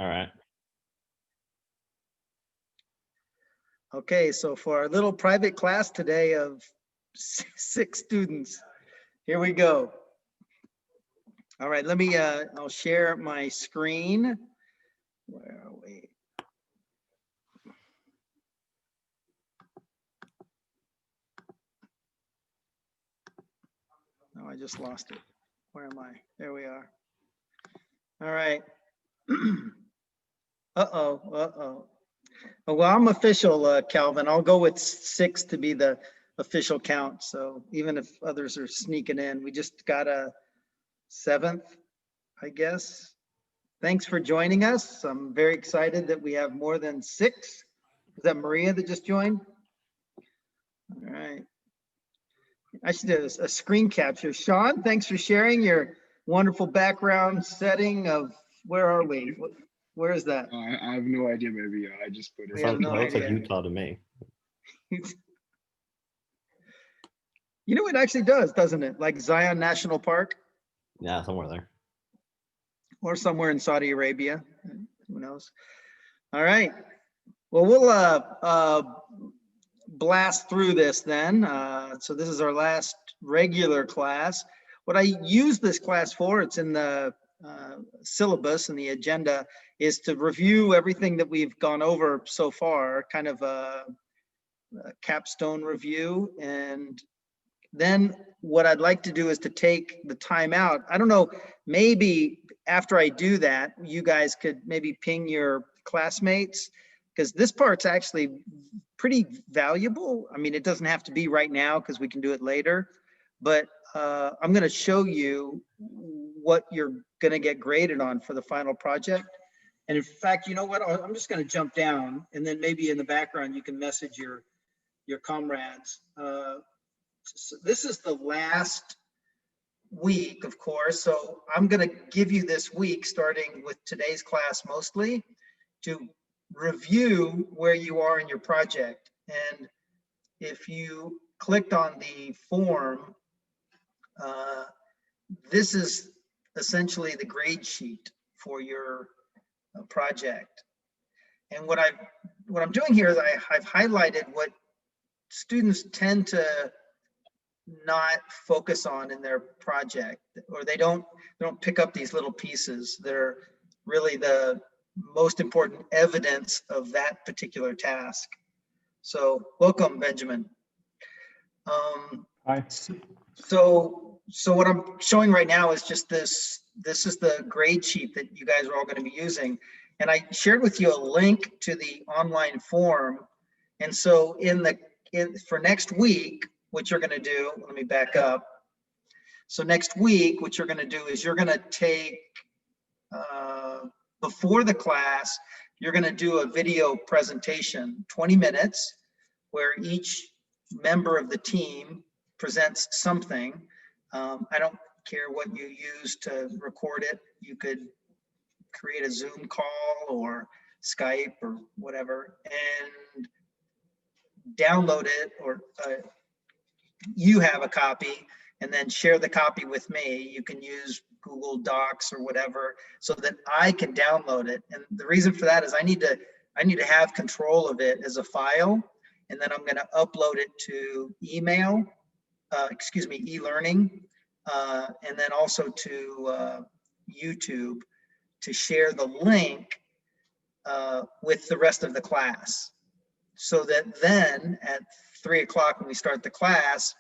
All right. Okay, so for our little private class today of 6 students, here we go. All right, let me, I'll share my screen. Where are we? Oh, I just lost it. Where am I? There we are. All right. Uh-oh, uh-oh. Oh, well, I'm official, Calvin. I'll go with 6 to be the official count. So even if others are sneaking in, we just got a 7th, I guess. Thanks for joining us. I'm very excited that we have more than 6. Is that Maria that just joined? All right. I should do a screen capture. Sean, thanks for sharing your wonderful background setting of, where are we? Where is that? I have no idea. Maybe I just put it. We have no Looks like idea. Utah to me. You know, it actually does, doesn't it? Like Zion National Park. Yeah, somewhere there. Or somewhere in Saudi Arabia. Who knows? All right. Well, we'll blast through this then. So this is our last regular class. What I use this class for, it's in the syllabus and the agenda, is to review everything that we've gone over so far, kind of a capstone review. And then what I'd like to do is to take the time out. I don't know, maybe after I do that, you guys could maybe ping your classmates, because this part's actually pretty valuable. I mean, it doesn't have to be right now because we can do it later, but I'm going to show you what you're going to get graded on for the final project. And in fact, you know what? I'm just going to jump down, and then maybe in the background you can message your comrades. So this is the last week, of course. So I'm going to give you this week, starting with today's class mostly, to review where you are in your project. And if you clicked on the form, this is essentially the grade sheet for your project. And what I'm doing here is I've highlighted what students tend to not focus on in their project, or they don't pick up these little pieces that are really the most important evidence of that particular task. So welcome, Benjamin. Hi. So what I'm showing right now is just this is the grade sheet that you guys are all going to be using. And I shared with you a link to the online form. And so for next week, what you're going to do, let me back up. So next week, what you're going to do is you're going to take, before the class, you're going to do a video presentation, 20 minutes, where each member of the team presents something. I don't care what you use to record it. You could create a Zoom call or Skype or whatever and download it, or you have a copy, and then share the copy with me. You can use Google Docs or whatever so that I can download it. And the reason for that is I need to have control of it as a file, and then I'm going to upload it to e-learning, and then also to YouTube to share the link with the rest of the class. So that then at 3 o'clock when we start the class,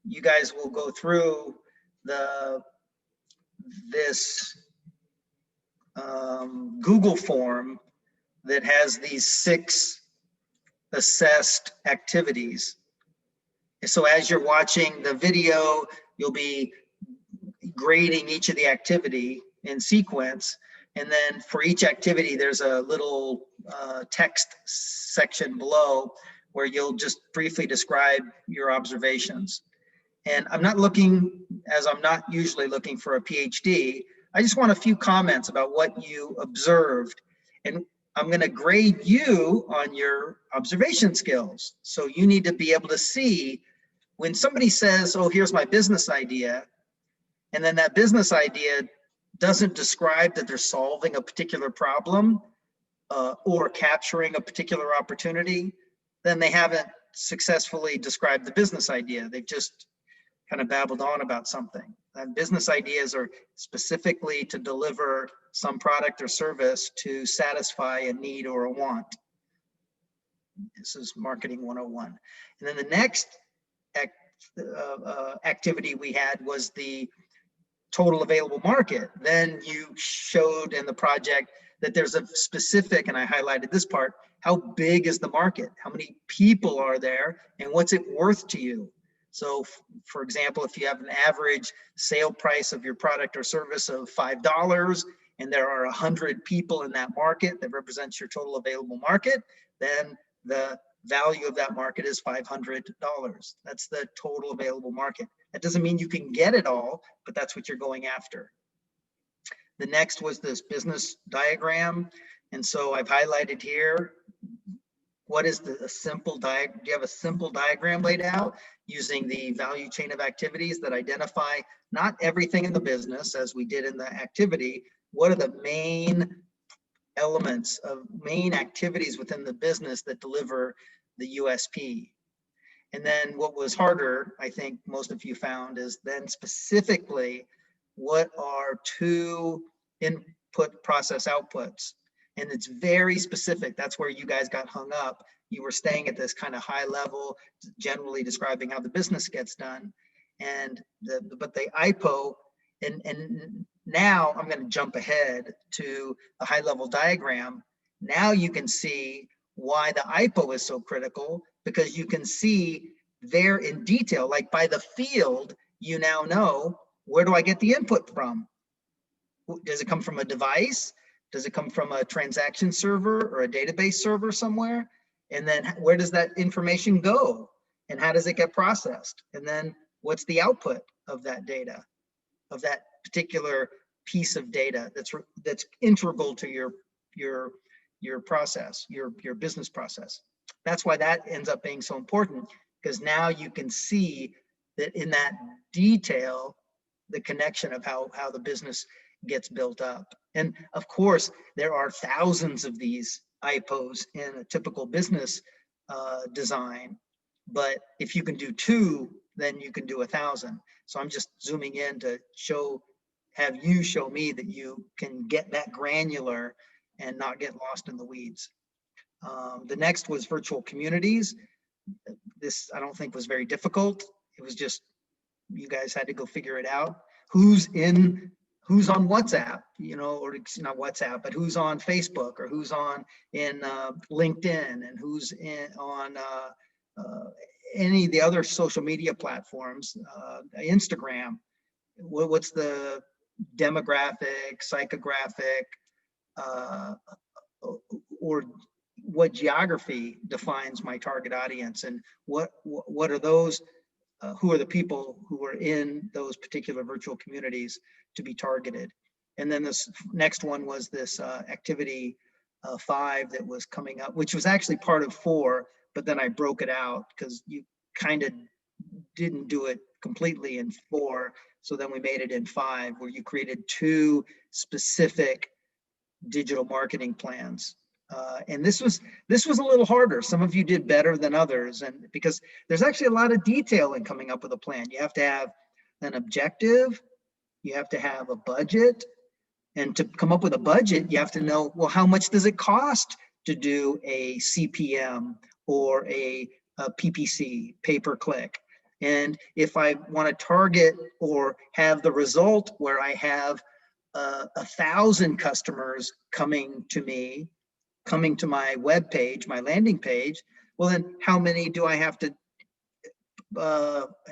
you guys will go through this Google form that has these 6 assessed activities. So as you're watching the video, you'll be grading each of the activity in sequence. And then for each activity, there's a little text section below where you'll just briefly describe your observations. And I'm not looking, as I'm not usually looking for a PhD, I just want a few comments about what you observed. And I'm going to grade you on your observation skills. So you need to be able to see when somebody says, oh, here's my business idea, and then that business idea doesn't describe that they're solving a particular problem or capturing a particular opportunity, then they haven't successfully described the business idea. They've just kind of babbled on about something. And business ideas are specifically to deliver some product or service to satisfy a need or a want. This is marketing 101. And then the next activity we had was the total available market. Then you showed in the project that there's a specific, and I highlighted this part, how big is the market? How many people are there and what's it worth to you? So for example, if you have an average sale price of your product or service of $5 and there are 100 people in that market that represents your total available market, then the value of that market is $500. That's the total available market. That doesn't mean you can get it all, but that's what you're going after. The next was this business diagram. And so I've highlighted here, what is the simple diagram? Do you have a simple diagram laid out using the value chain of activities that identify not everything in the business as we did in the activity? What are the main elements of main activities within the business that deliver the USP? And then what was harder, I think most of you found, is then specifically what are two input process outputs? And it's very specific. That's where you guys got hung up. You were staying at this kind of high level, generally describing how the business gets done. And but the IPO, and now I'm going to jump ahead to a high level diagram. Now you can see why the IPO is so critical, because you can see there in detail, like by the field, you now know, where do I get the input from? Does it come from a device? Does it come from a transaction server or a database server somewhere? And then where does that information go? And how does it get processed? And then what's the output of that data, of that particular piece of data that's integral to your process, your business process? That's why that ends up being so important, because now you can see that in that detail, the connection of how the business gets built up. And of course, there are thousands of these IPOs in a typical business design, but if you can do two, then you can do 1,000. So I'm just zooming in to have you show me that you can get that granular and not get lost in the weeds. The next was virtual communities. This I don't think was very difficult. It was just, you guys had to go figure it out. Who's on WhatsApp, or not WhatsApp, but who's on Facebook, or who's in LinkedIn, and who's on any of the other social media platforms, Instagram. What's the demographic, psychographic, or what geography defines my target audience, and what are those, who are the people who are in those particular virtual communities to be targeted. And then this next one was this activity 5 that was coming up, which was actually part of 4, but then I broke it out because you kind of didn't do it completely in 4. So then we made it in 5, where you created 2 specific digital marketing plans. And this was a little harder. Some of you did better than others, and because there's actually a lot of detail in coming up with a plan. You have to have an objective, you have to have a budget, and to come up with a budget, you have to know, well, how much does it cost to do a CPM or a PPC, pay-per-click? And if I want to target or have the result where I have 1,000 customers coming to my web page, my landing page, well, then how many do I have to,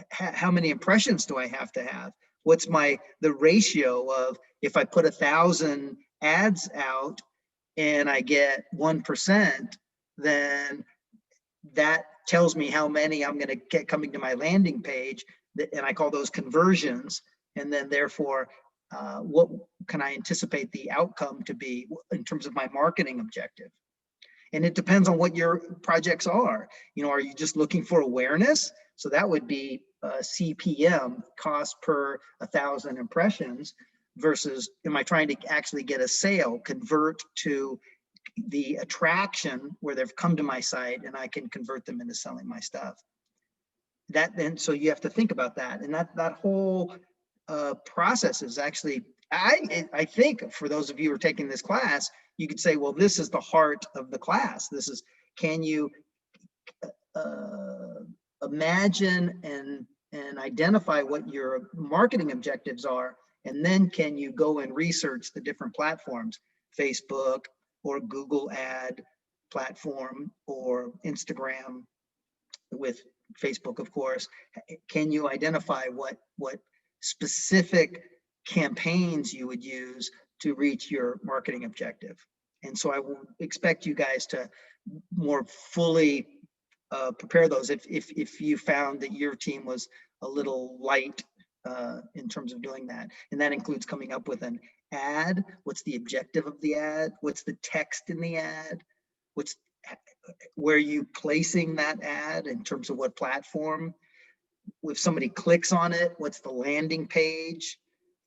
how many impressions do I have to have? What's the ratio of, if I put 1,000 ads out and I get 1%, then that tells me how many I'm going to get coming to my landing page, and I call those conversions. And then therefore, what can I anticipate the outcome to be in terms of my marketing objective? And it depends on what your projects are. Are you just looking for awareness? So that would be CPM, cost per 1,000 impressions. versus am I trying to actually get a sale, convert to the attraction where they've come to my site and I can convert them into selling my stuff. So you have to think about that. And that whole process is actually, I think for those of you who are taking this class, you could say, well, this is the heart of the class. This is, can you imagine and identify what your marketing objectives are, and then can you go and research the different platforms, Facebook or Google ad platform or Instagram with Facebook, of course. Can you identify what specific campaigns you would use to reach your marketing objective? And so I will expect you guys to more fully prepare those if you found that your team was a little light in terms of doing that. And that includes coming up with an ad. What's the objective of the ad? What's the text in the ad? Where are you placing that ad in terms of what platform? If somebody clicks on it, what's the landing page?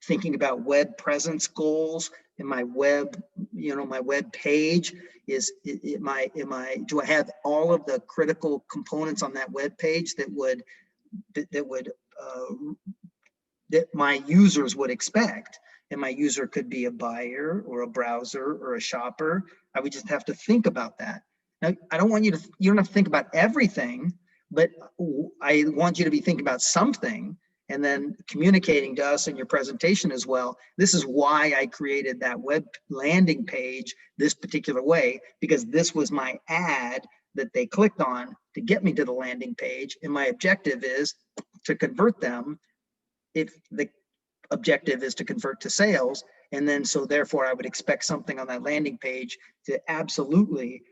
Thinking about web presence goals in my web, my web page do I have all of the critical components on that web page that my users would expect? And my user could be a buyer or a browser or a shopper. I would just have to think about that. Now, I don't want you don't have to think about everything, but I want you to be thinking about something and then communicating to us in your presentation as well. This is why I created that web landing page this particular way, because this was my ad that they clicked on to get me to the landing page. And my objective is to convert them. If the objective is to convert to sales, and then so therefore I would expect something on that landing page to absolutely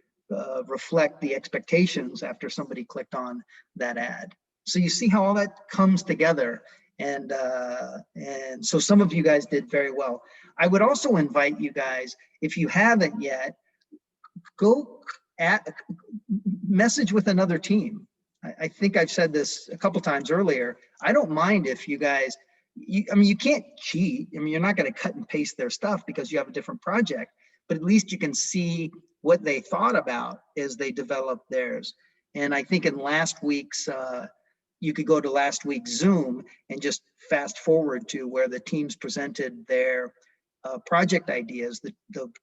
reflect the expectations after somebody clicked on that ad. So you see how all that comes together, and so some of you guys did very well. I would also invite you guys, if you haven't yet, go message with another team. I think I've said this a couple times earlier. I don't mind if you guys, you can't cheat. You're not going to cut and paste their stuff because you have a different project, but at least you can see what they thought about as they developed theirs. And I think in last week's, you could go to last week's Zoom and just fast forward to where the teams presented their project ideas, the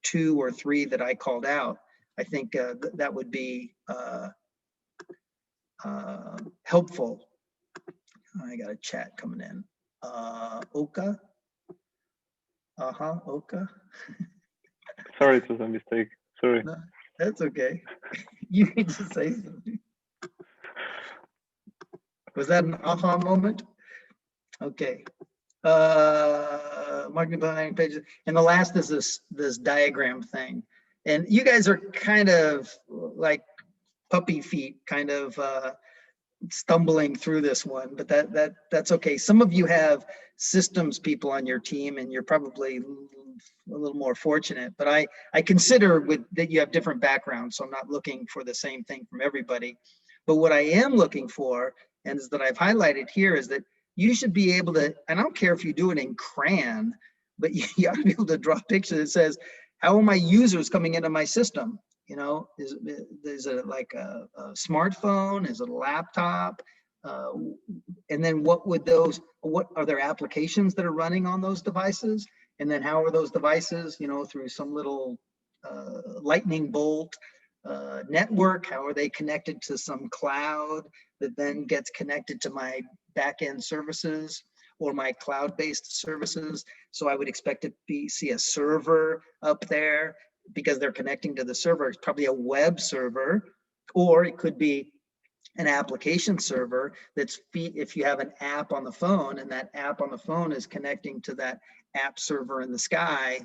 2 or 3 that I called out. I think that would be helpful. I got a chat coming in. Oka? Oka? Sorry, it was a mistake. Sorry. No, that's okay. You need to say something. Was that an aha moment? Okay. Marketing planning pages. And the last is this diagram thing. And you guys are kind of like puppy feet, kind of stumbling through this one, but that's okay. Some of you have systems people on your team, and you're probably a little more fortunate, but I consider that you have different backgrounds, so I'm not looking for the same thing from everybody. But what I am looking for, and is that I've highlighted here, is that you should be able to, and I don't care if you do it in crayon, but you ought to be able to draw a picture that says, how are my users coming into my system? Is it like a smartphone? Is it a laptop? And then what are there applications that are running on those devices? And then how are those devices, through some little lightning bolt network, how are they connected to some cloud that then gets connected to my back-end services or my cloud-based services? So I would expect to see a server up there, because they're connecting to the server. It's probably a web server, or it could be an application server that's if you have an app on the phone, and that app on the phone is connecting to that app server in the sky,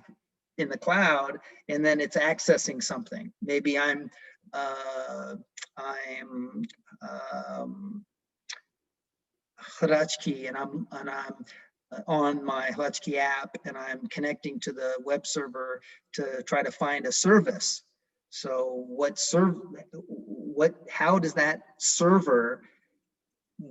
in the cloud, and then it's accessing something. Maybe I'm Hrački, and I'm on my Hrački app, and I'm connecting to the web server to try to find a service. So how does that server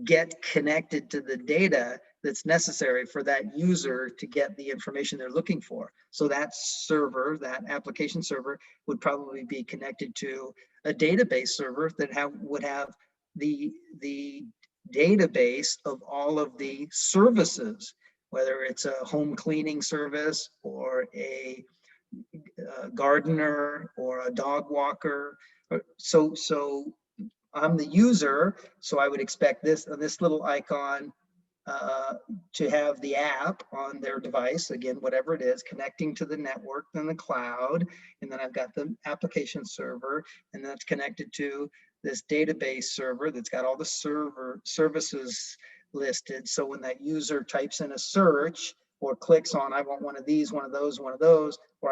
get connected to the data that's necessary for that user to get the information they're looking for. So that server, that application server, would probably be connected to a database server that would have the database of all of the services, whether it's a home cleaning service or a gardener or a dog walker. So I'm the user, so I would expect this little icon to have the app on their device, again, whatever it is, connecting to the network and the cloud. And then I've got the application server, and that's connected to this database server that's got all the services listed. So when that user types in a search or clicks on, I want one of these, one of those, or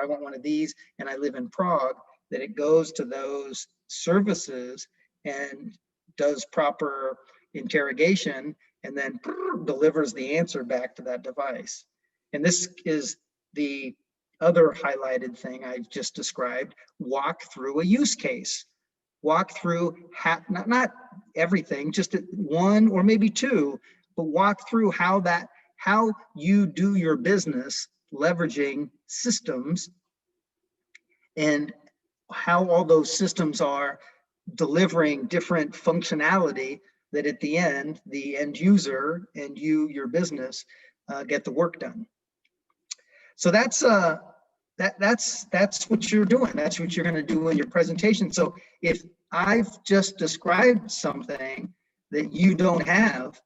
I want one of these, and I live in Prague, that it goes to those services and does proper interrogation, and then delivers the answer back to that device. And this is the other highlighted thing I've just described: walk through a use case. Walk through, not everything, just one or maybe two, but walk through how you do your business leveraging systems, and how all those systems are delivering different functionality that at the end user and your business get the work done. So that's what you're doing. That's what you're going to do in your presentation. So if I've just described something that you don't have,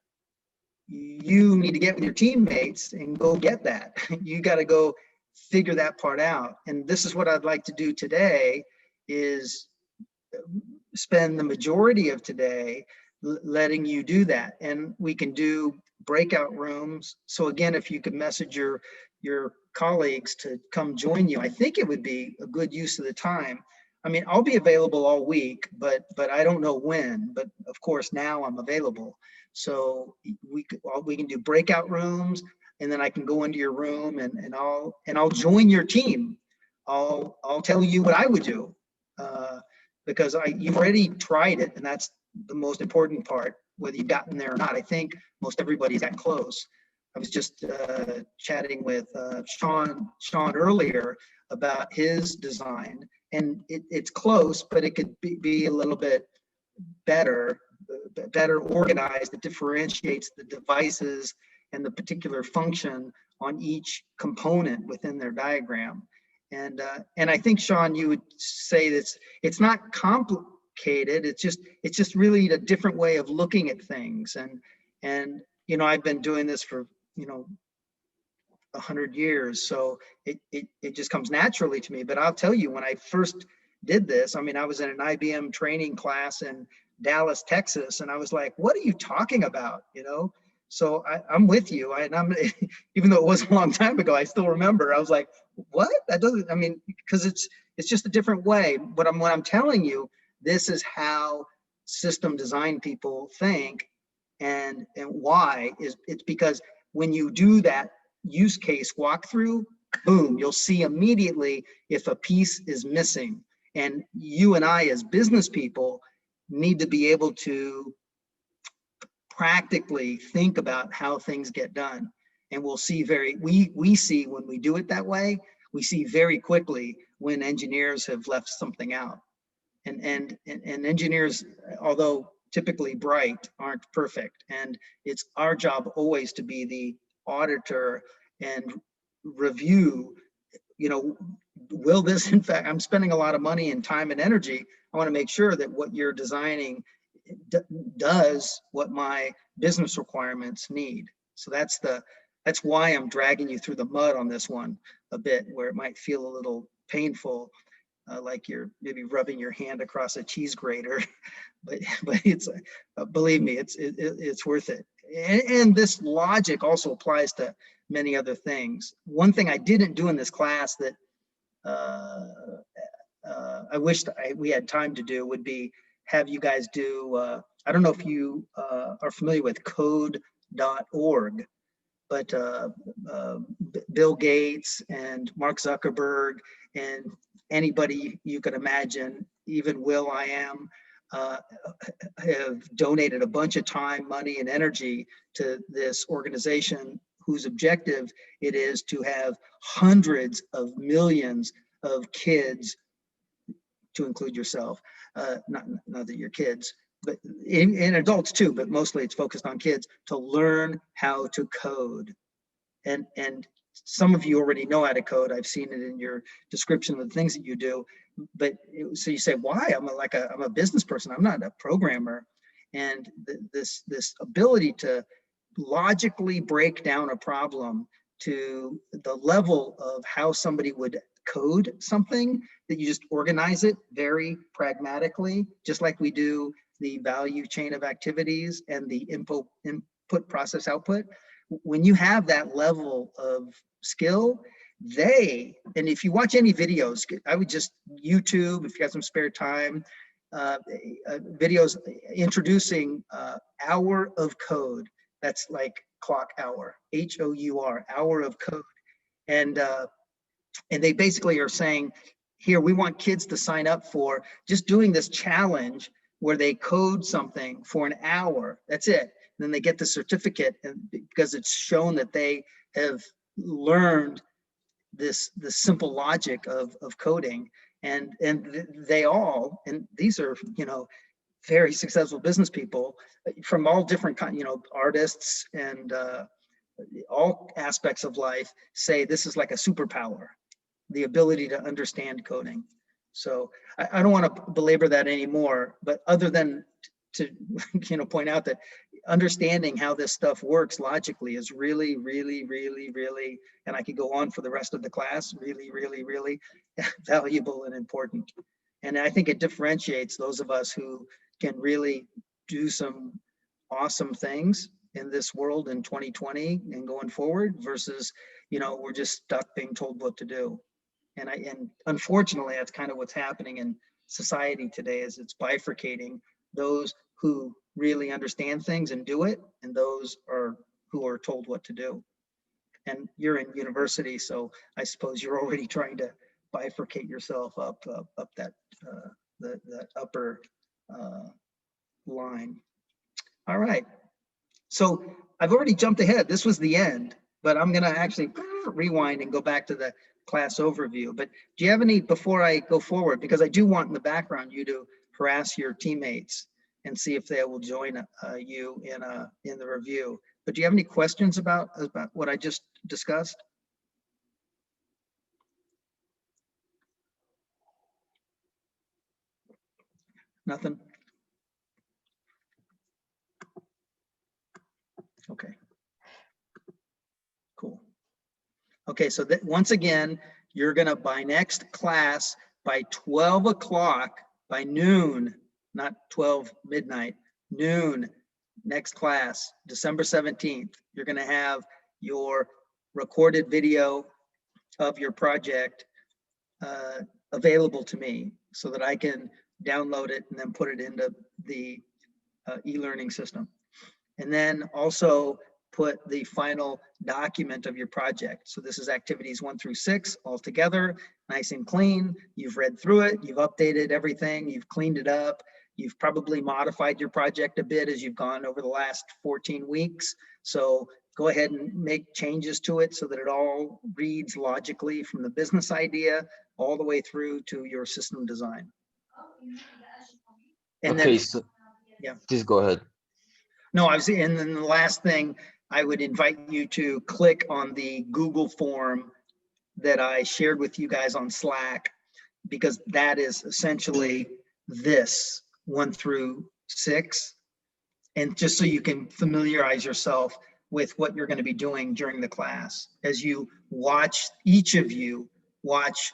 you need to get with your teammates and go get that. You got to go figure that part out. And this is what I'd like to do today, is spend the majority of today letting you do that. And we can do breakout rooms. So again, if you could message your colleagues to come join you, I think it would be a good use of the time. I mean, I'll be available all week, but I don't know when, but of course now I'm available. So we can do breakout rooms, and then I can go into your room and I'll join your team. I'll tell you what I would do, because you've already tried it, and that's the most important part, whether you've gotten there or not. I think most everybody's that close. I was just chatting with Sean earlier about his design, and it's close, but it could be a little bit better organized. It differentiates the devices and the particular function on each component within their diagram. And I think, Sean, you would say that it's not complicated. It's just really a different way of looking at things. And you know, I've been doing this for 100 years, so it just comes naturally to me. But I'll tell you, when I first did this, I mean, I was in an IBM training class in Dallas, Texas, and I was like, "What are you talking about?" You know. So I'm with you. I'm even though it was a long time ago, I still remember. I was like, "What? That doesn't." I mean, because it's just a different way. But what I'm telling you, this is how system design people think, and why is it's because when you do that use case walkthrough, boom, you'll see immediately if a piece is missing. And you and I, as business people, need to be able to practically think about how things get done. And we'll see we see when we do it that way, we see very quickly when engineers have left something out. And engineers, although typically bright, aren't perfect. And it's our job always to be the auditor and review, will this, in fact, I'm spending a lot of money and time and energy. I want to make sure that what you're designing does what my business requirements need. So that's why I'm dragging you through the mud on this one a bit, where it might feel a little painful, like you're maybe rubbing your hand across a cheese grater, but it's believe me, it's worth it. And this logic also applies to many other things. One thing I didn't do in this class that I wish we had time to do would be have you guys do, I don't know if you are familiar with code.org, but Bill Gates and Mark Zuckerberg and anybody you can imagine, even Will I Am, have donated a bunch of time, money, and energy to this organization whose objective it is to have hundreds of millions of kids, to include yourself, not that you're kids, but in adults too, but mostly it's focused on kids, to learn how to code. And some of you already know how to code. I've seen it in your description of the things that you do. But so you say, why? I'm a business person. I'm not a programmer. And this ability to logically break down a problem to the level of how somebody would code something, that you just organize it very pragmatically, just like we do the value chain of activities and the input process output. When you have that level of skill, and if you watch any videos, I would just YouTube, if you got some spare time, videos introducing hour of code. That's like clock hour, HOUR, hour of code. And they basically are saying, here, we want kids to sign up for just doing this challenge where they code something for an hour. That's it. And then they get the certificate, and because it's shown that they have learned this simple logic of coding, and they all, and these are, very successful business people from all different kinds, artists and all aspects of life, say this is like a superpower, the ability to understand coding. So I don't want to belabor that anymore, but other than to point out that understanding how this stuff works logically is really, really, really, really, and I could go on for the rest of the class, really, really, really valuable and important. And I think it differentiates those of us who can really do some awesome things in this world in 2020 and going forward versus, we're just stuck being told what to do. And unfortunately, that's kind of what's happening in society today, is it's bifurcating those who really understand things and do it, and those who are told what to do. And you're in university, so I suppose you're already trying to bifurcate yourself up that upper line. All right. So I've already jumped ahead. This was the end, but I'm going to actually rewind and go back to the class overview. But do you have any, before I go forward, because I do want in the background you to harass your teammates and see if they will join you in the review. But do you have any questions about what I just discussed? Nothing? Okay. Cool. Okay, so that once again, you're gonna, by next class, by 12 o'clock, by noon, not 12 midnight, noon, next class, December 17th, you're gonna have your recorded video of your project available to me so that I can download it and then put it into the e-learning system. And then also put the final document of your project. So this is activities 1 through 6 all together, nice and clean. You've read through it, you've updated everything, you've cleaned it up. You've probably modified your project a bit as you've gone over the last 14 weeks. So go ahead and make changes to it so that it all reads logically from the business idea all the way through to your system design. And okay, then, so yeah, please go ahead. no, and then the last thing, I would invite you to click on the Google form that I shared with you guys on Slack, because that is essentially this 1 through 6. And just so you can familiarize yourself with what you're going to be doing during the class, as you watch, each of you watch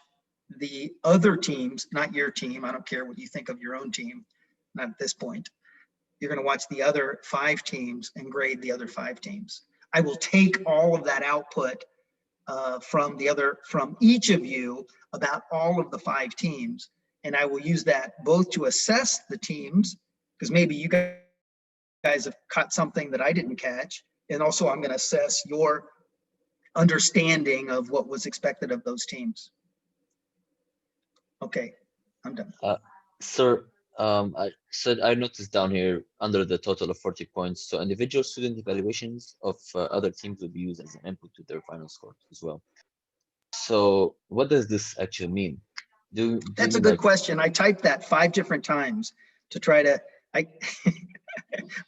the other teams, not your team. I don't care what you think of your own team, not at this point. You're going to watch the other 5 teams and grade the other 5 teams. I will take all of that output from each of you about all of the 5 teams, and I will use that both to assess the teams, because maybe you guys have caught something that I didn't catch, and also I'm going to assess your understanding of what was expected of those teams. Okay, I'm done. Sir, I noticed down here under the total of 40 points, so individual student evaluations of other teams will be used as an input to their final score as well. So what does this actually mean? Do you That's a mean good like, question. I typed that 5 different times to try to,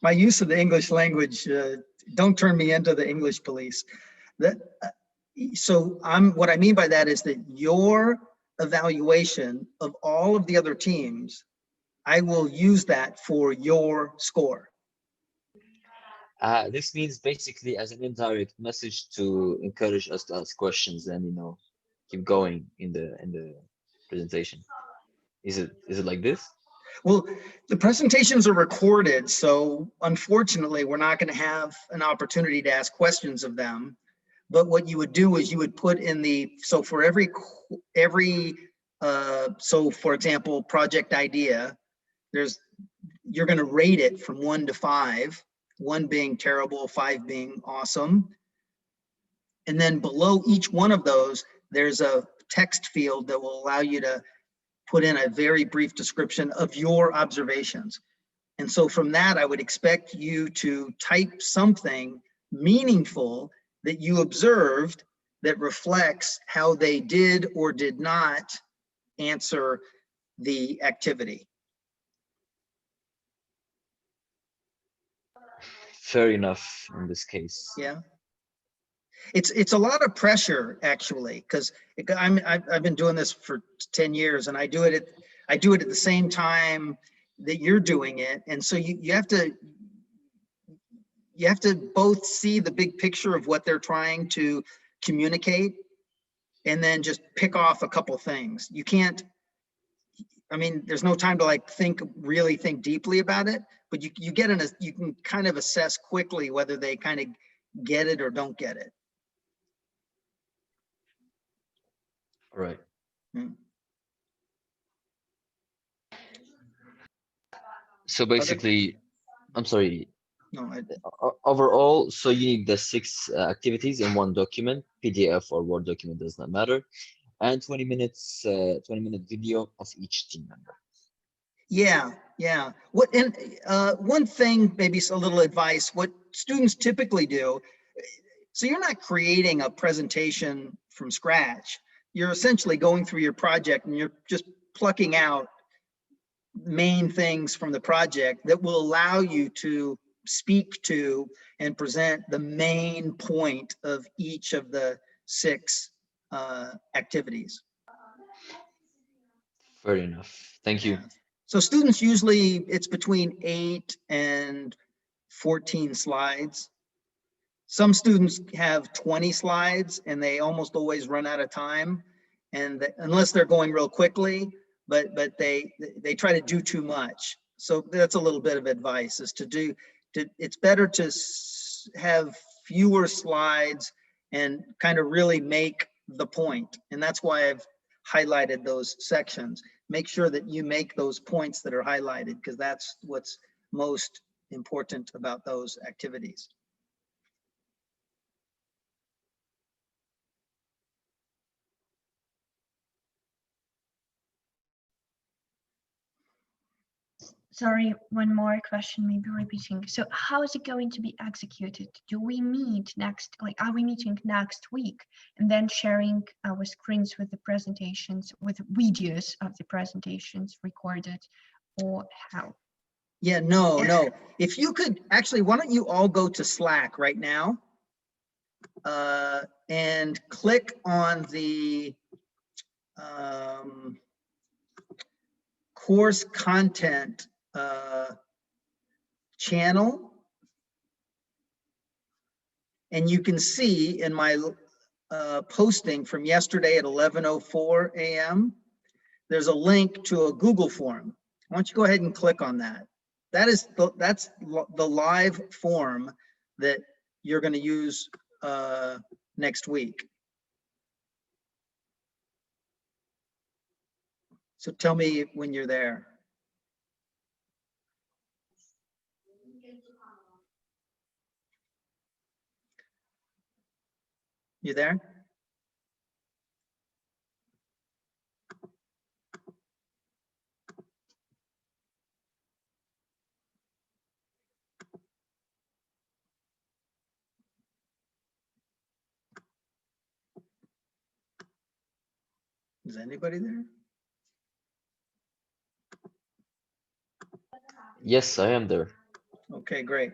my use of the English language, don't turn me into the English police. So what I mean by that is that your evaluation of all of the other teams, I will use that for your score. this means basically as an indirect message to encourage us to ask questions and keep going in the presentation. Is it like this? Well, the presentations are recorded, so unfortunately, we're not going to have an opportunity to ask questions of them. But what you would do is you would put in so for so for example, project idea, you're going to rate it from 1 to 5, 1 being terrible, 5 being awesome. And then below each one of those, there's a text field that will allow you to put in a very brief description of your observations. And so from that, I would expect you to type something meaningful that you observed that reflects how they did or did not answer the activity. Fair enough in this case. Yeah. It's a lot of pressure actually, because I've been doing this for 10 years and I do it at the same time that you're doing it. And so you have to both see the big picture of what they're trying to communicate and then just pick off a couple things. You can't, I mean, there's no time to like really think deeply about it, but you can kind of assess quickly whether they kind of get it or don't get it. All right. So basically, I'm sorry. No, Overall, so you need the 6 activities in one document, PDF or Word document, does not matter, and 20-minute video of each team member. Yeah. One thing, maybe a little advice, what students typically do, so you're not creating a presentation from scratch. You're essentially going through your project and you're just plucking out main things from the project that will allow you to speak to and present the main point of each of the 6 activities. Fair enough. Thank you. So students usually, it's between 8 and 14 slides. Some students have 20 slides and they almost always run out of time, and unless they're going real quickly, but they try to do too much. So that's a little bit of advice, is it's better to have fewer slides and kind of really make the point. And that's why I've highlighted those sections. Make sure that you make those points that are highlighted, because that's what's most important about those activities. Sorry, one more question, maybe repeating. So how is it going to be executed? Do we meet next, are we meeting next week and then sharing our screens with the presentations, with videos of the presentations recorded, or how? Yeah, no. If you could, actually, why don't you all go to Slack right now and click on the course content channel, and you can see in my posting from yesterday at 11:04 a.m. there's a link to a Google form. Why don't you go ahead and click on that? That's the live form that you're going to use next week. So tell me when you're there. You there? Is anybody there? Yes, I am there. Okay, great.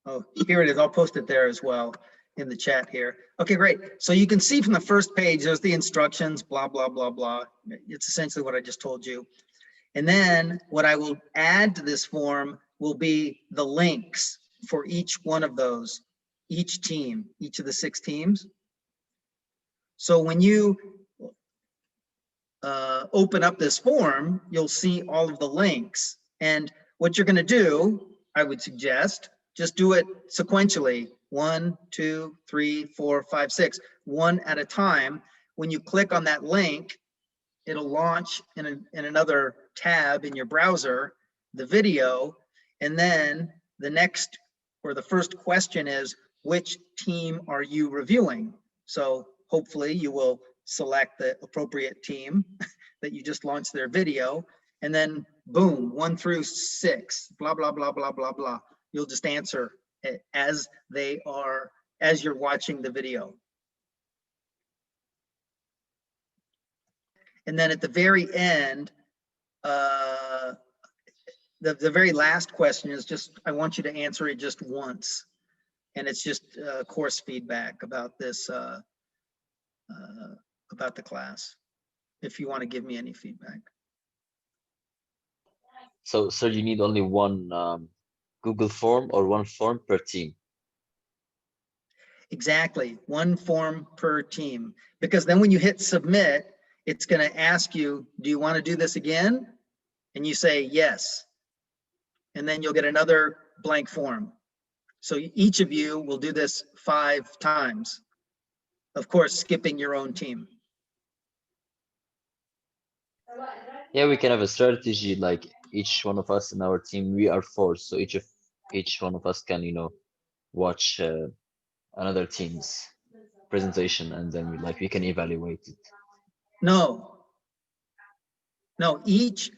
Oh, here it is. I'll post it there as well in the chat here. Okay, great. So you can see from the first page, there's the instructions, blah, blah, blah, blah. It's essentially what I just told you. And then what I will add to this form will be the links for each one of those, each team, each of the 6 teams. So when you open up this form, you'll see all of the links. And what you're going to do, I would suggest, just do it sequentially. 1, 2, 3, 4, 5, 6, one at a time. When you click on that link, it'll launch in another tab in your browser, the video. And then the next or the first question is, which team are you reviewing? So hopefully you will select the appropriate team that you just launched their video, and then boom, 1 through 6, blah, blah, blah, blah, blah, blah. You'll just answer it as you're watching the video. And then at the very end, the very last question is just, I want you to answer it just once. And it's just course feedback about this, about the class, if you want to give me any feedback. So, sir, you need only one Google form or one form per team. Exactly, 1 form per team. Because then when you hit submit, it's going to ask you, do you want to do this again? And you say yes. And then you'll get another blank form. So each of you will do this 5 times. Of course, skipping your own team. Yeah, we can have a strategy like each one of us in our team, we are 4, so each one of us can, you know, watch another team's presentation, and then we can evaluate it. No, each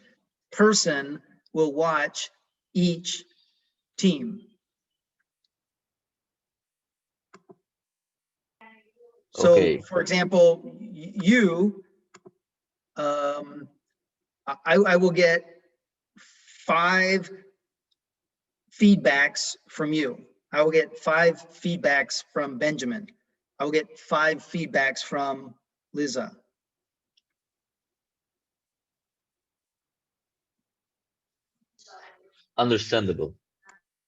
person will watch each team. So, Okay. for example, you, I will get 5 feedbacks from you. I will get 5 feedbacks from Benjamin. I will get 5 feedbacks from Liza. Understandable.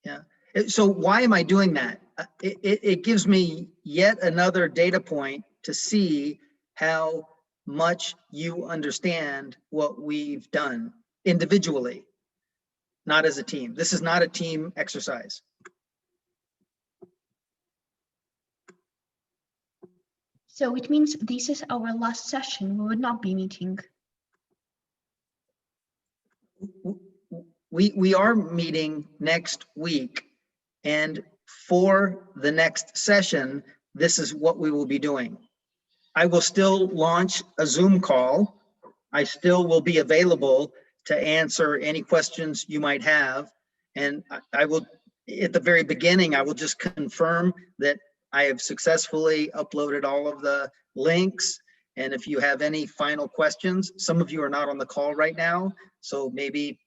Yeah. So why am I doing that? It gives me yet another data point to see how much you understand what we've done individually, not as a team. This is not a team exercise. So it means this is our last session. We would not be meeting. We are meeting next week, and for the next session, this is what we will be doing. I will still launch a Zoom call. I still will be available to answer any questions you might have. And I will, at the very beginning, I will just confirm that I have successfully uploaded all of the links. And if you have any final questions, some of you are not on the call right now, so maybe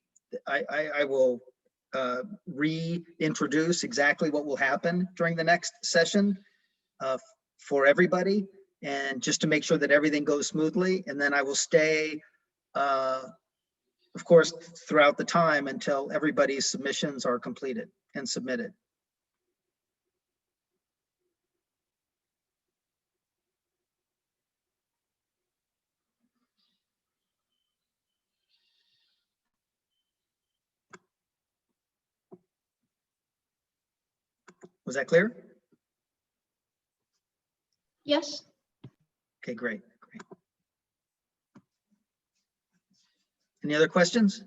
I will reintroduce exactly what will happen during the next session for everybody, and just to make sure that everything goes smoothly. And then I will stay, of course, throughout the time until everybody's submissions are completed and submitted. Was that clear? Yes. Okay, great. Any other questions?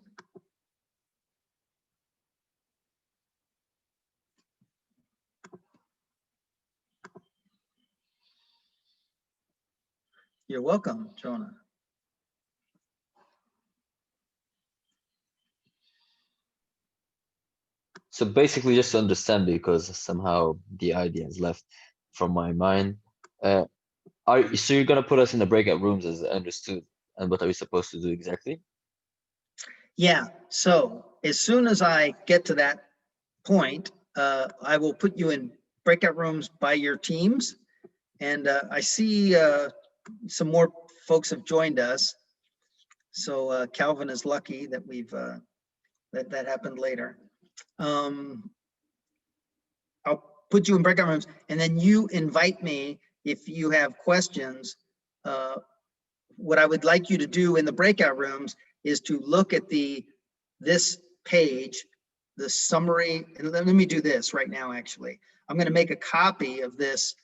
You're welcome, Jonah. So basically, just to understand, because somehow the idea is left from my mind, So you're gonna put us in the breakout rooms as I understood, and what are we supposed to do exactly? Yeah, so as soon as I get to that point, I will put you in breakout rooms by your teams. And I see some more folks have joined us. So Calvin is lucky that we've that happened later. I'll put you in breakout rooms, and then you invite me if you have questions. What I would like you to do in the breakout rooms is to look at this page, the summary, and let me do this right now, actually. I'm going to make a copy of this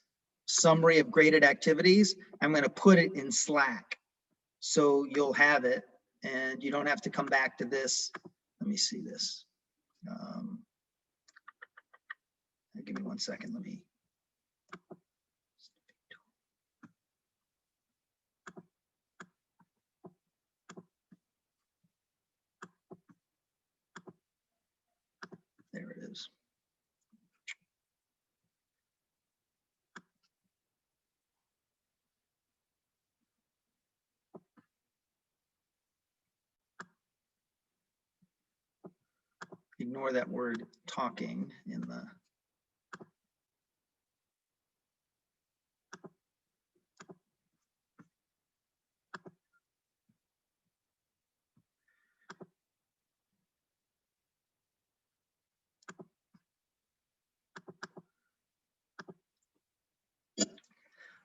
summary of graded activities. I'm going to put it in Slack. So you'll have it and you don't have to come back to this. Let me see this. Give me 1 second. Let me. There it is. Ignore that word talking in the.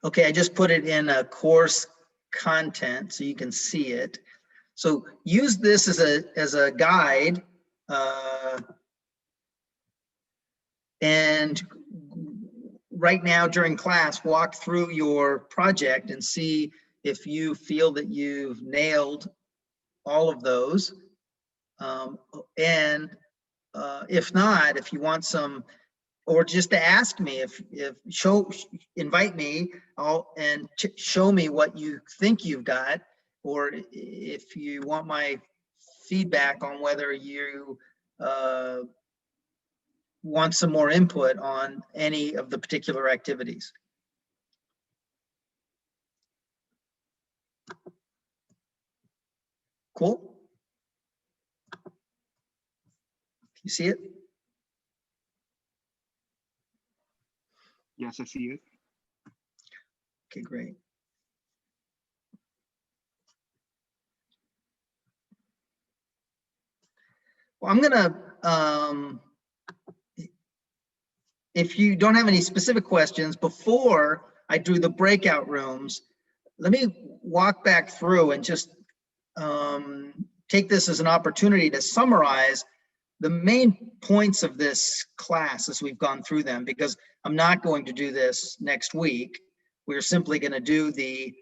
Okay, I just put it in a course content so you can see it. So use this as a guide, and right now during class, walk through your project and see if you feel that you've nailed all of those. And if not, if you want some, or just to ask me, invite me and show me what you think you've got, or if you want my feedback on whether you want some more input on any of the particular activities. Cool? You see it? Yes, I see it. Okay, great. Well, I'm gonna, if you don't have any specific questions, before I do the breakout rooms, let me walk back through and just take this as an opportunity to summarize the main points of this class as we've gone through them, because I'm not going to do this next week. We're simply going to do the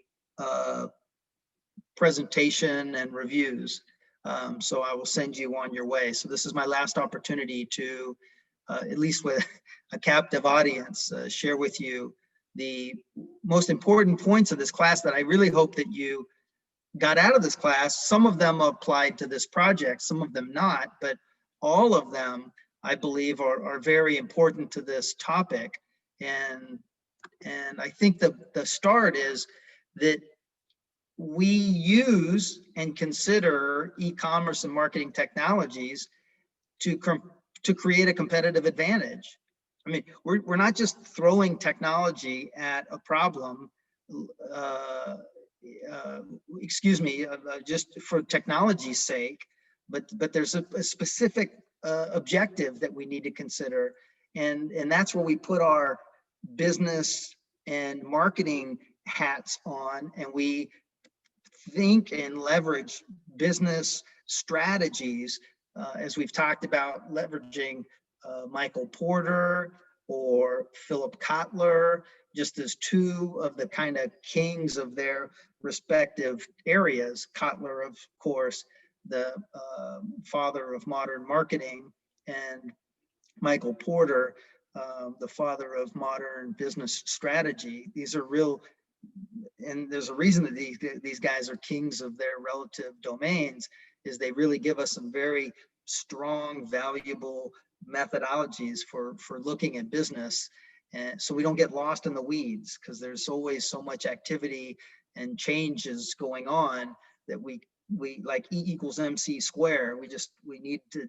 presentation and reviews. So I will send you on your way. So this is my last opportunity to, at least with a captive audience, share with you the most important points of this class that I really hope that you got out of this class. Some of them applied to this project, some of them not, but all of them, I believe, are very important to this topic. And I think the start is that we use and consider e-commerce and marketing technologies to create a competitive advantage. I mean, we're not just throwing technology at a problem, just for technology's sake, but there's a specific objective that we need to consider, and that's where we put our business and marketing hats on, and we think and leverage business strategies, as we've talked about, leveraging Michael Porter or Philip Kotler, just as two of the kind of kings of their respective areas. Kotler, of course, the father of modern marketing, and Michael Porter, the father of modern business strategy. These are real, and there's a reason that these guys are kings of their relative domains, is they really give us some very strong, valuable methodologies for looking at business. And so we don't get lost in the weeds, because there's always so much activity and changes going on that we like E equals MC square. We need to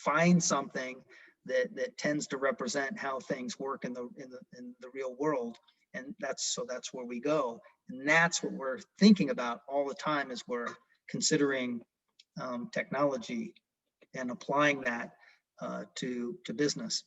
find something that tends to represent how things work in the real world. And that's where we go. And that's what we're thinking about all the time as we're considering technology and applying that to business.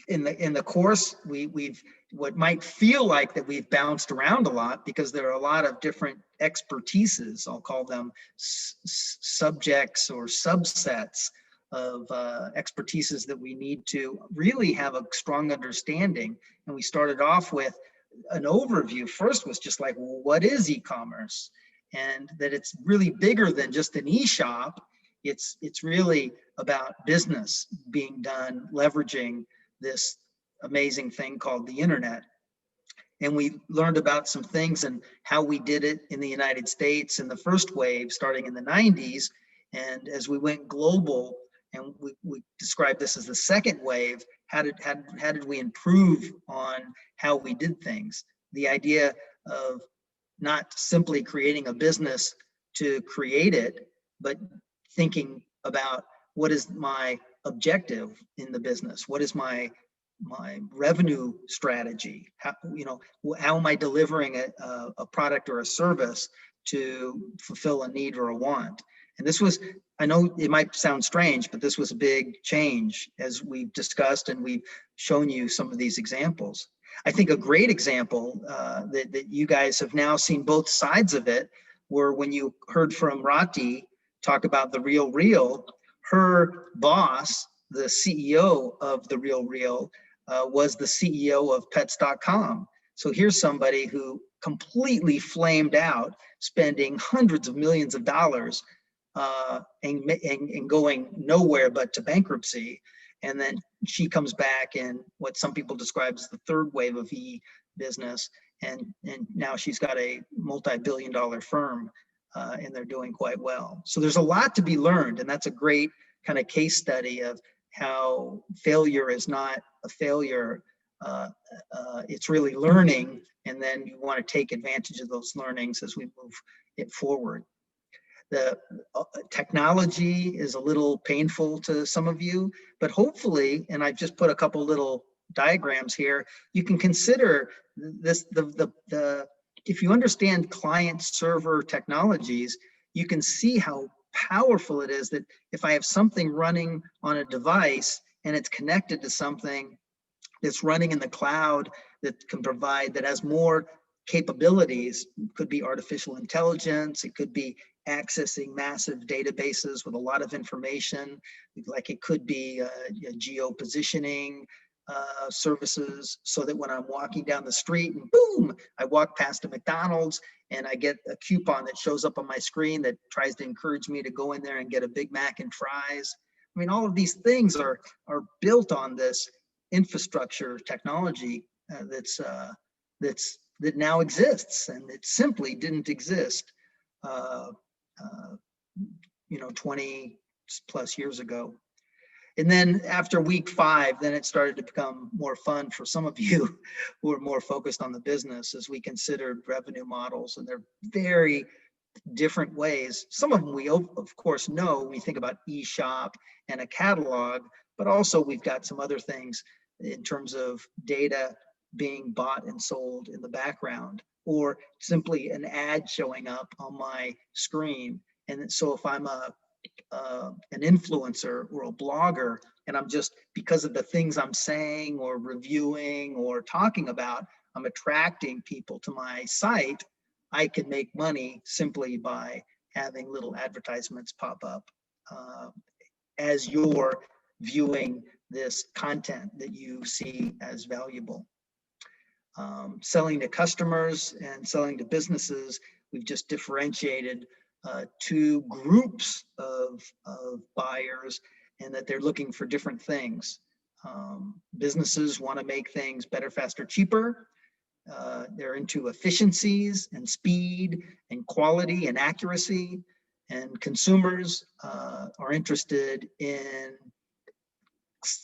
In the course, we've what might feel like that we've bounced around a lot, because there are a lot of different expertises. I'll call them subjects or subsets of expertises that we need to really have a strong understanding. And we started off with an overview. First was just like, well, what is e-commerce? And that it's really bigger than just an e-shop. It's really about business being done, leveraging this amazing thing called the internet. And we learned about some things and how we did it in the United States in the first wave, starting in the 90s. And as we went global, and we described this as the second wave, how did we improve on how we did things? The idea of not simply creating a business to create it, but thinking about what is my objective in the business? What is my revenue strategy? How am I delivering a product or a service to fulfill a need or a want? And this was, I know it might sound strange, but this was a big change, as we've discussed, and we've shown you some of these examples. I think a great example that you guys have now seen both sides of it were when you heard from Rati talk about The Real Real. Her boss, the CEO of The Real Real, was the CEO of Pets.com. So here's somebody who completely flamed out, spending hundreds of millions of dollars and going nowhere but to bankruptcy. And then she comes back in what some people describe as the third wave of e-business. And now she's got a multi-billion-dollar firm, and they're doing quite well. So there's a lot to be learned, and that's a great kind of case study of how failure is not a failure. It's really learning, and then you want to take advantage of those learnings as we move it forward. The technology is a little painful to some of you, but hopefully, and I've just put a couple little diagrams here, you can consider this, if you understand client server technologies, you can see how powerful it is that if I have something running on a device and it's connected to something that's running in the cloud that can provide, that has more capabilities. It could be artificial intelligence, it could be accessing massive databases with a lot of information, like it could be geo-positioning services, so that when I'm walking down the street and boom, I walk past a McDonald's and I get a coupon that shows up on my screen that tries to encourage me to go in there and get a Big Mac and fries. I mean, all of these things are built on this infrastructure technology that now exists, and it simply didn't exist 20 plus years ago. And then after week 5, then it started to become more fun for some of you who are more focused on the business, as we considered revenue models, and they're very different ways. Some of them we of course know when we think about e-shop and a catalog, but also we've got some other things in terms of data being bought and sold in the background, or simply an ad showing up on my screen. And so if I'm an influencer or a blogger, and I'm just, because of the things I'm saying or reviewing or talking about, I'm attracting people to my site, I can make money simply by having little advertisements pop up as you're viewing this content that you see as valuable. Selling to customers and selling to businesses, we've just differentiated 2 groups of buyers, and that they're looking for different things. Businesses want to make things better, faster, cheaper. They're into efficiencies and speed and quality and accuracy. And consumers are interested in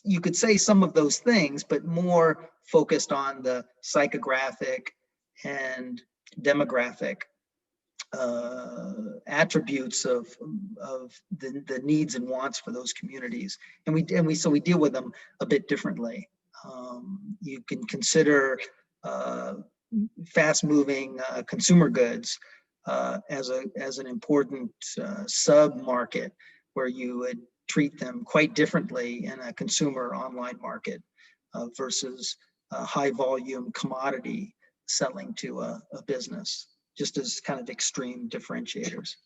you could say some of those things, but more focused on the psychographic and demographic attributes of the needs and wants for those communities, and we deal with them a bit differently. You can consider fast-moving consumer goods as an important sub-market where you would treat them quite differently in a consumer online market versus high-volume commodity selling to a business, just as kind of extreme differentiators.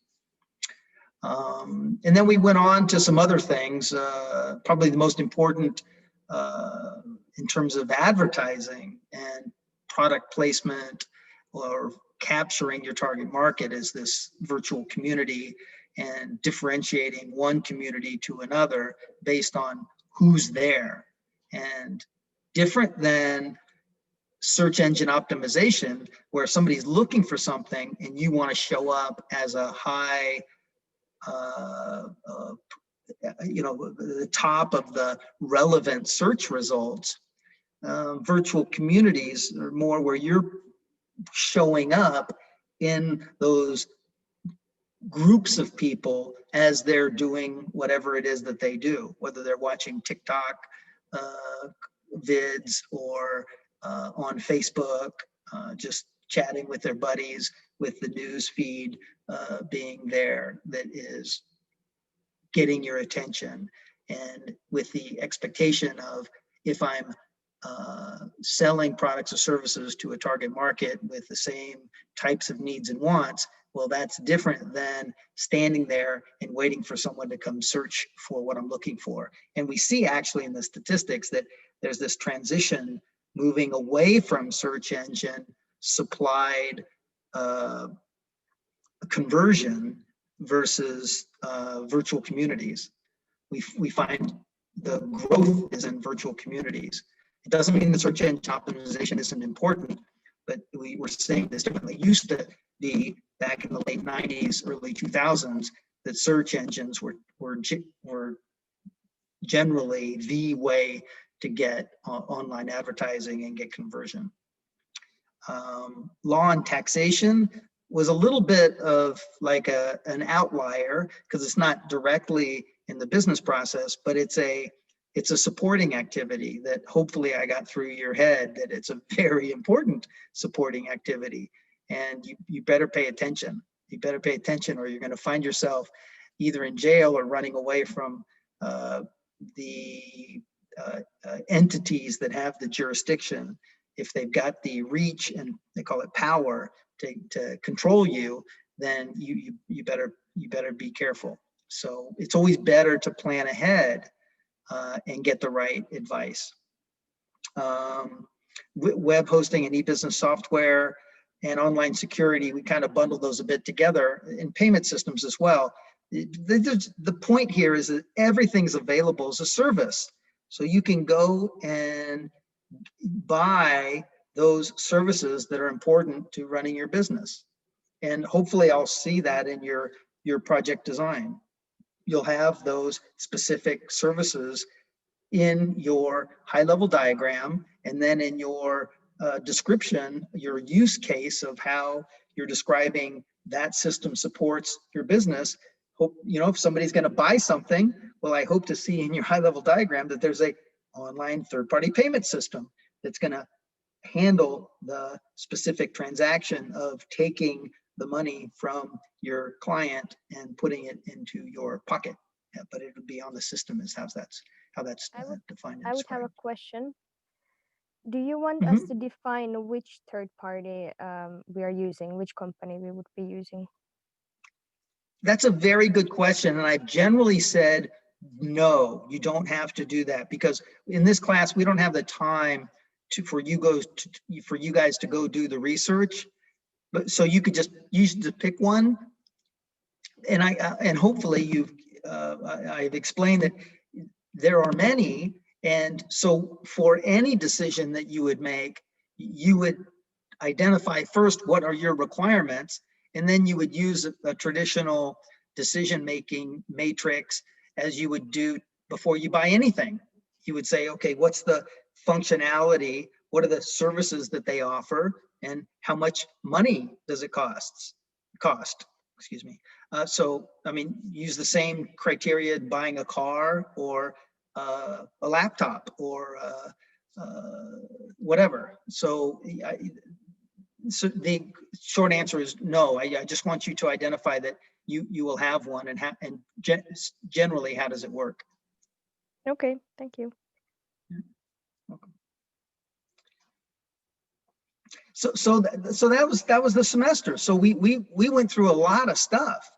And then we went on to some other things, probably the most important in terms of advertising and product placement or capturing your target market is this virtual community and differentiating one community to another based on who's there. And different than search engine optimization, where somebody's looking for something and you want to show up as a high, the top of the relevant search results. Virtual communities are more where you're showing up in those groups of people as they're doing whatever it is that they do, whether they're watching TikTok vids or on Facebook, just chatting with their buddies, with the news feed being there that is getting your attention, and with the expectation of, if I'm selling products or services to a target market with the same types of needs and wants, well, that's different than standing there and waiting for someone to come search for what I'm looking for. And we see actually in the statistics that there's this transition moving away from search engine supplied conversion versus virtual communities. We find the growth is in virtual communities. It doesn't mean the search engine optimization isn't important, but we're saying this differently. It used to be back in the late 90s, early 2000s, that search engines were generally the way to get online advertising and get conversion. Law and taxation was a little bit of like an outlier because it's not directly in the business process, but it's a supporting activity that hopefully I got through your head that it's a very important supporting activity, and you better pay attention. You better pay attention, or you're going to find yourself either in jail or running away from the entities that have the jurisdiction. If they've got the reach and they call it power to control you, then you better be careful. So it's always better to plan ahead and get the right advice. Web hosting and e-business software and online security, we kind of bundle those a bit together, in payment systems as well. The point here is that everything's available as a service. So you can go and buy those services that are important to running your business. And hopefully I'll see that in your project design. You'll have those specific services in your high-level diagram, and then in your description, your use case of how you're describing that system supports your business. Hope, if somebody's going to buy something, well, I hope to see in your high-level diagram that there's a online third-party payment system that's going to handle the specific transaction of taking the money from your client and putting it into your pocket. Yeah, but it would be on the system is how that's defined. I would have a question. Do you want us to define which third party we are using, which company we would be using? That's a very good question, and I've generally said no, you don't have to do that, because in this class we don't have the time for you guys to go do the research. But so you could just pick one, and hopefully I've explained that there are many, and so for any decision that you would make, you would identify first what are your requirements, and then you would use a traditional decision-making matrix as you would do before you buy anything. you would say, okay, what's the functionality? What are the services that they offer, and how much money does it cost? Excuse me. So, I mean, use the same criteria buying a car or a laptop or whatever. So, so the short answer is no. I just want you to identify that you will have one, and generally, how does it work? Okay, thank you. Welcome. So that was the semester. So we went through a lot of stuff,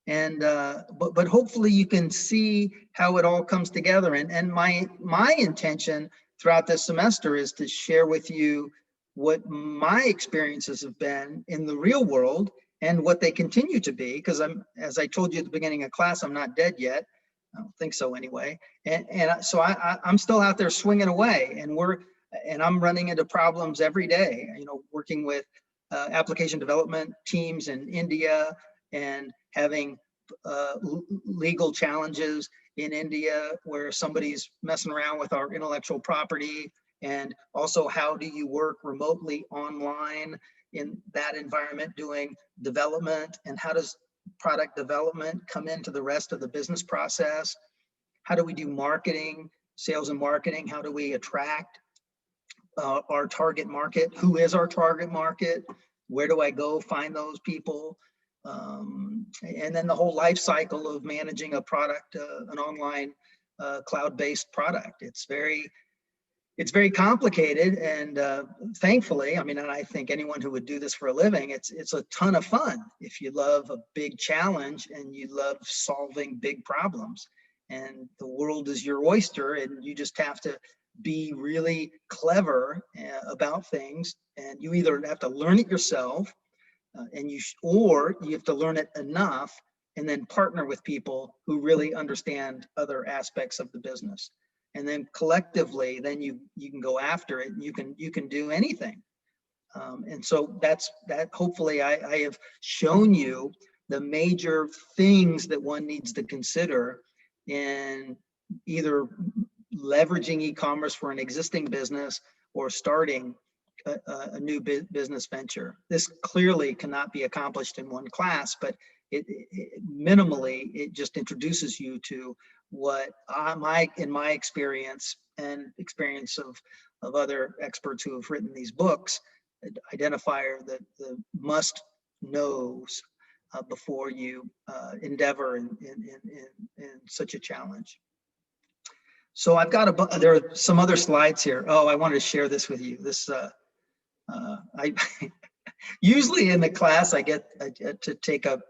and but hopefully you can see how it all comes together. And my intention throughout this semester is to share with you what my experiences have been in the real world and what they continue to be. Because as I told you at the beginning of class, I'm not dead yet. I don't think so anyway. And so I'm still out there swinging away, and I'm running into problems every day, you know, working with application development teams in India and having legal challenges in India where somebody's messing around with our intellectual property. And also, how do you work remotely online in that environment doing development? And how does product development come into the rest of the business process? How do we do marketing, sales and marketing? How do we attract our target market? Who is our target market? Where do I go find those people? And then the whole life cycle of managing a product, an online cloud-based product. It's very complicated, and thankfully, I mean, and I think anyone who would do this for a living, it's a ton of fun if you love a big challenge and you love solving big problems. And the world is your oyster, and you just have to be really clever about things. And you either have to learn it yourself, or you have to learn it enough and then partner with people who really understand other aspects of the business. And then collectively, then you can go after it, and you can do anything. And so that hopefully I have shown you the major things that one needs to consider in either leveraging e-commerce for an existing business or starting a new business venture. This clearly cannot be accomplished in one class, but minimally, it just introduces you to what in my experience and experience of other experts who have written these books, identifier the must knows before you endeavor in such a challenge. So I've got there are some other slides here. Oh, I wanted to share this with you. This I usually in the class I get to take a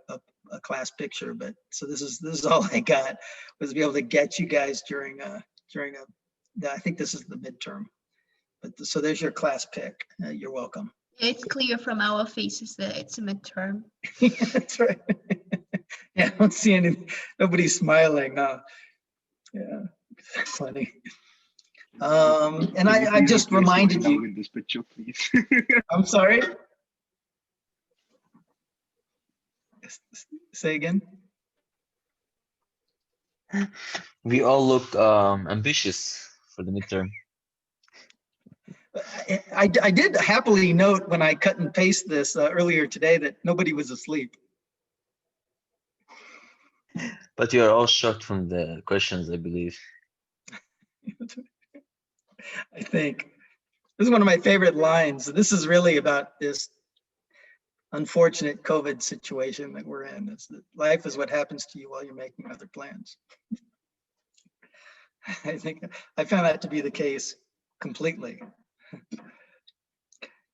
class picture, but so this is all I got, was to be able to get you guys during a I think this is the midterm. But so there's your class pic. You're welcome. It's clear from our faces that it's a midterm. That's right. Yeah, I don't see nobody's smiling. Yeah, funny. And I just reminded you. With this picture, please. I'm sorry. Say again. We all look ambitious for the midterm. I did happily note when I cut and paste this earlier today that nobody was asleep. But you are all shocked from the questions, I believe. I think this is one of my favorite lines. This is really about this unfortunate COVID situation that we're in. It's that life is what happens to you while you're making other plans. I think I found that to be the case completely.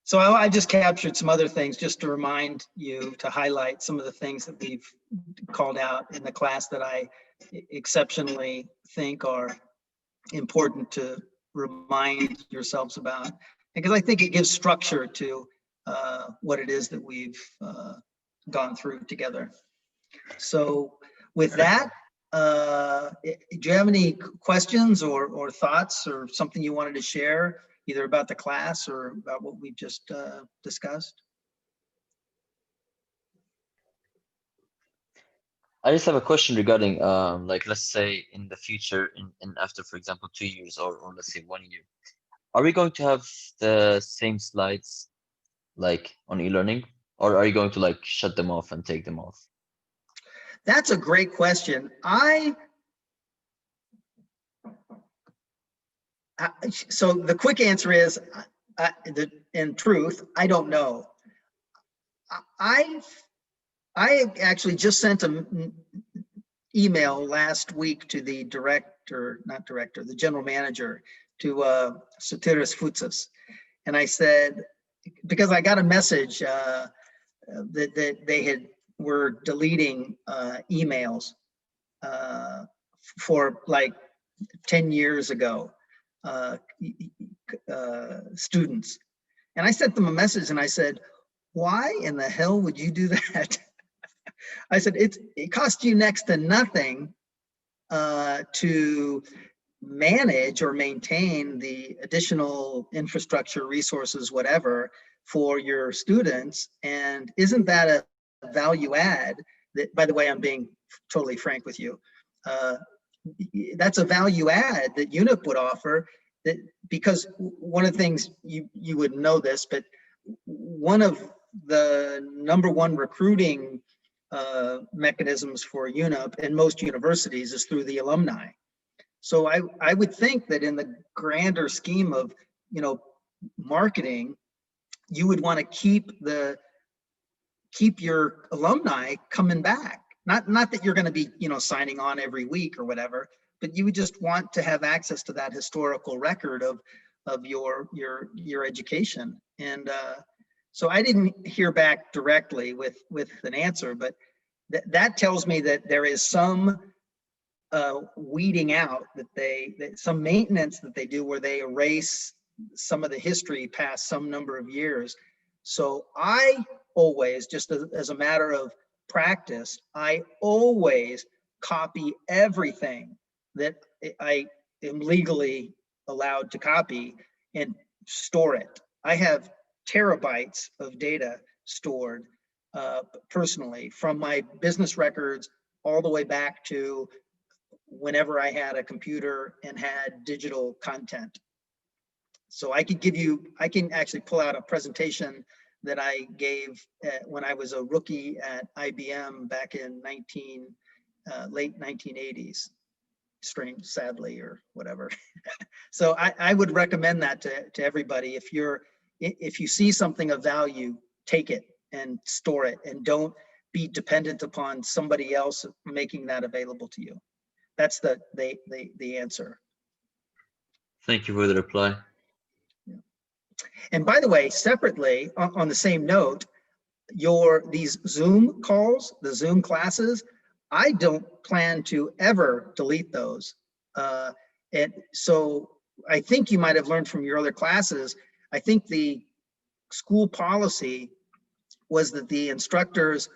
So I just captured some other things just to remind you, to highlight some of the things that we've called out in the class that I exceptionally think are important to remind yourselves about, because I think it gives structure to what it is that we've gone through together. So with that, do you have any questions or thoughts or something you wanted to share, either about the class or about what we just discussed? I just have a question regarding like let's say in the future in after for example 2 years or let's say 1 year, are we going to have the same slides like on e-learning, or are you going to like shut them off and take them off? That's a great question. So the quick answer is, in truth, I don't know. I actually just sent an email last week to the the general manager to Sotiris Foutsas. And I said, because I got a message that they were deleting emails for like 10 years ago, students. And I sent them a message and I said, why in the hell would you do that? I said, it costs you next to nothing to manage or maintain the additional infrastructure, resources, whatever, for your students. And isn't that a value add? That, by the way, I'm being totally frank with you. That's a value add that UNYP would offer, that because one of the things, you would know this, but one of the #1 recruiting mechanisms for UNYP and most universities is through the alumni. So I would think that in the grander scheme of, marketing, you would want to keep your alumni coming back. Not that you're going to be, signing on every week or whatever, but you would just want to have access to that historical record of your education. And so I didn't hear back directly with an answer, but that tells me that there is some weeding out, that some maintenance that they do where they erase some of the history past some number of years. So I always, just as a matter of practice, I always copy everything that I am legally allowed to copy and store it. I have terabytes of data stored personally, from my business records all the way back to whenever I had a computer and had digital content. So I can actually pull out a presentation that I gave when I was a rookie at IBM back in late 1980s, strange, sadly, or whatever. So I would recommend that to everybody. If you see something of value, take it and store it, and don't be dependent upon somebody else making that available to you. That's the answer. Thank you for the reply. And by the way, separately, on the same note, these Zoom calls, the Zoom classes, I don't plan to ever delete those. And so I think you might have learned from your other classes, I think the school policy was that the instructors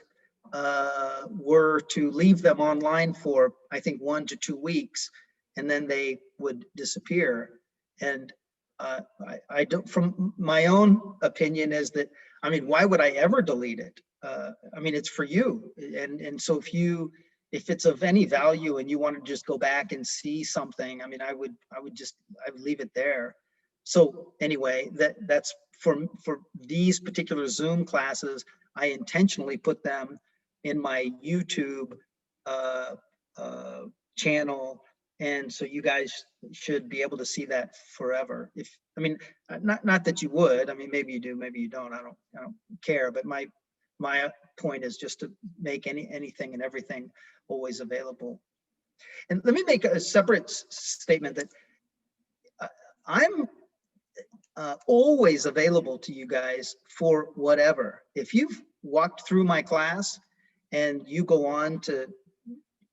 were to leave them online for, I think, 1 to 2 weeks, and then they would disappear. And I don't, from my own opinion, is that, I mean, why would I ever delete it? I mean, it's for you. And so if it's of any value and you want to just go back and see something, I mean, I would leave it there. So anyway, that's for these particular Zoom classes, I intentionally put them in my YouTube channel. And so you guys should be able to see that forever. I mean, not that you would, I mean, maybe you do, maybe you don't, I don't care. But my point is just to make anything and everything always available. And let me make a separate statement that I'm always available to you guys for whatever. If you've walked through my class and you go on to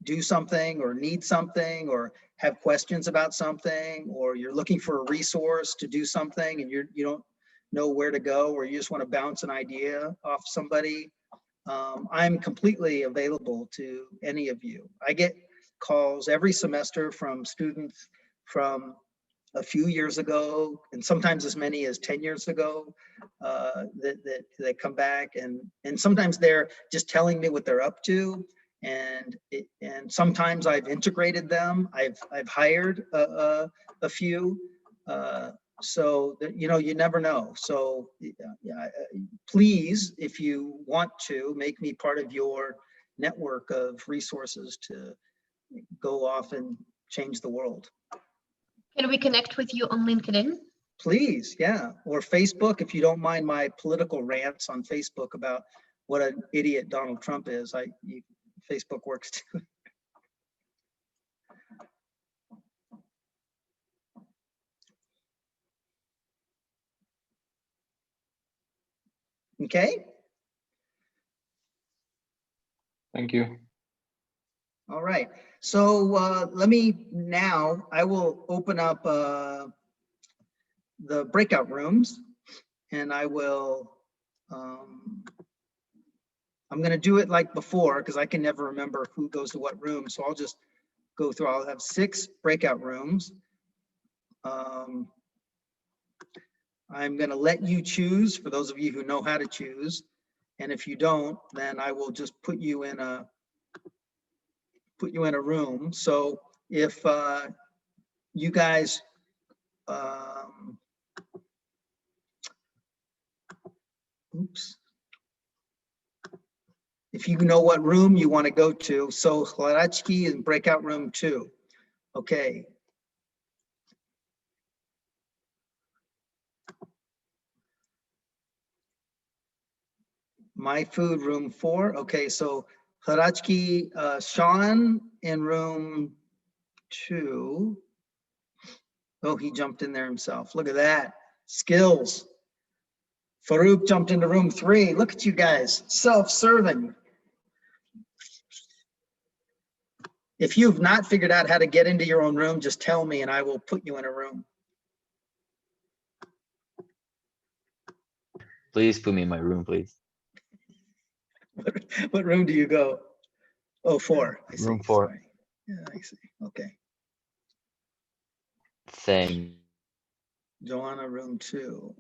do something or need something or have questions about something, or you're looking for a resource to do something and you don't know where to go, or you just want to bounce an idea off somebody, I'm completely available to any of you. I get calls every semester from students from a few years ago, and sometimes as many as 10 years ago, that come back, and sometimes they're just telling me what they're up to. and sometimes I've integrated them. I've hired a few. So that, you know, you never know. So yeah, please, if you want to, make me part of your network of resources to go off and change the world. Can we connect with you on LinkedIn? Please, yeah, or Facebook, if you don't mind my political rants on Facebook about what an idiot Donald Trump is. Facebook works too. Okay. Thank you. All right. So let me now, I will open up the breakout rooms, and I will, I'm going to do it like before because I can never remember who goes to what room. So I'll just go through. I'll have 6 breakout rooms. I'm going to let you choose for those of you who know how to choose. And if you don't, then I will just put you in a room. So if you guys oops. If you know what room you want to go to, so Hladacki is breakout room 2. Okay. My food room 4. Okay, so Hladacki, Sean in room 2. Oh, he jumped in there himself. Look at that. Skills. Farouk jumped into room 3. Look at you guys, self-serving. If you've not figured out how to get into your own room, just tell me and I will put you in a room. Please put me in my room, please. What room do you go? Oh, 4. I see. Room 4. Sorry. Yeah, I see. Okay. Thank. Joanna, room 2.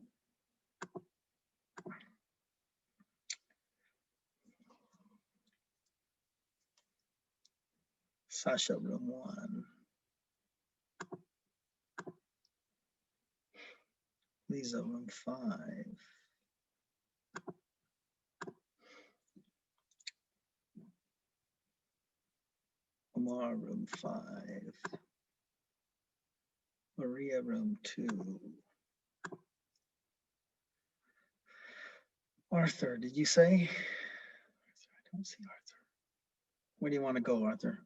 Sasha, room 1. Lisa, room 5. Omar, room 5. Maria, room 2. Arthur, did you say? I don't see Arthur. Where do you want to go, Arthur?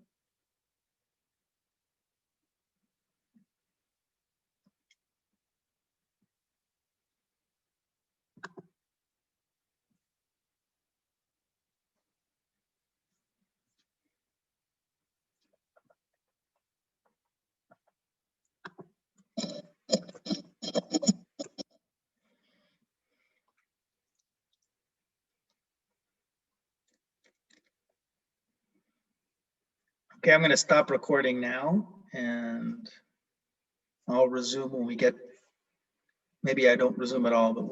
Okay, I'm going to stop recording now and I'll resume when we get, maybe I don't resume at all, but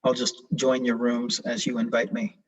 I'll just join your rooms as you invite me.